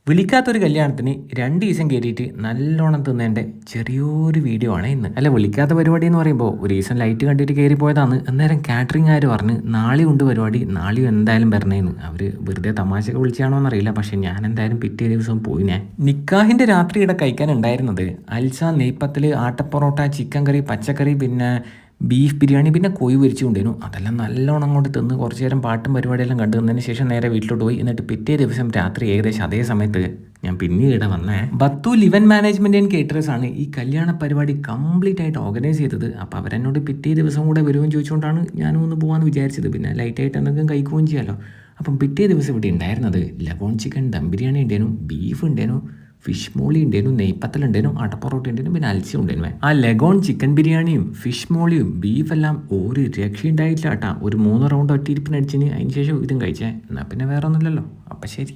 വിളിക്കാത്തൊരു കല്യാണത്തിന് 2 ദിവസം കയറിയിട്ട് നല്ലോണം തിന്നേൻ്റെ ചെറിയൊരു വീഡിയോ ആണ് ഇന്ന്. അല്ല, വിളിക്കാത്ത പരിപാടി എന്ന് പറയുമ്പോൾ ഒരു ദിവസം ലൈറ്റ് കണ്ടിട്ട് കയറി പോയതാണ്. അന്നേരം കാറ്ററിംഗ് ആര് പറഞ്ഞ് നാളെയും ഉണ്ട് പരിപാടി, നാളെയും എന്തായാലും വരണേന്ന്. അവർ വെറുതെ തമാശക്ക് വിളിച്ചാണോ എന്നറിയില്ല, പക്ഷെ ഞാൻ എന്തായാലും പിറ്റേ ദിവസം പോയി. ഞാൻ നിക്കാഹിൻ്റെ രാത്രി ഇവിടെ കഴിക്കാനുണ്ടായിരുന്നത് അൽസ, നെയ്പ്പത്തിൽ, ആട്ടപ്പൊറോട്ട, ചിക്കൻ കറി, പച്ചക്കറി, പിന്നെ ബീഫ് ബിരിയാണി, പിന്നെ കോഴി പൊരിച്ചുകൊണ്ടിരുന്നു. അതെല്ലാം നല്ലോണം അങ്ങോട്ട് തിന്ന് കുറച്ച് നേരം പാട്ടും പരിപാടിയെല്ലാം കണ്ടു നിന്നതിന് ശേഷം നേരെ വീട്ടിലോട്ട് പോയി. എന്നിട്ട് പിറ്റേ ദിവസം രാത്രി ഏകദേശം അതേ സമയത്ത് ഞാൻ പിന്നീട് ഇവിടെ വന്നേ. Batool event management and caterers ആണ് ഈ കല്യാണ പരിപാടി കംപ്ലീറ്റ് ആയിട്ട് ഓർഗനൈസ് ചെയ്തത്. അപ്പോൾ അവരെന്നോട് പിറ്റേ ദിവസം കൂടെ വരുമെന്ന് ചോദിച്ചുകൊണ്ടാണ് ഞാനും ഒന്ന് പോകാമെന്ന് വിചാരിച്ചത്. പിന്നെ ലൈറ്റായിട്ട് എന്തെങ്കിലും കഴിക്കുകയും ചെയ്യാമല്ലോ. അപ്പം പിറ്റേ ദിവസം ഇവിടെ ഉണ്ടായിരുന്നത് ലഗോൺ ചിക്കൻ ദം ബിരിയാണി ഉണ്ടായിരുന്നു, ബീഫ് ഉണ്ടായിരുന്നു, ഫിഷ് മോളി ഉണ്ടായിരുന്നു, നെയ്പ്പത്തലുണ്ടായിരുന്നു, അടപ്പൊറോട്ട ഉണ്ടായിരുന്നു, പിന്നെ അൽസി ഉണ്ടായിരുന്നു. ആ ലഗോൺ ചിക്കൻ ബിരിയാണിയും ഫിഷ് മോളിയും ബീഫെല്ലാം ഒരു രക്ഷയുണ്ടായിട്ടില്ല കേട്ടാ. ഒരു 3 റൗണ്ട് ഒറ്റയിരിപ്പിന് അടിച്ചിന്. അതിന് ശേഷം ഇതും കഴിച്ചേ. എന്നാൽ പിന്നെ വേറെ ഒന്നുമില്ലല്ലോ. അപ്പം ശരി.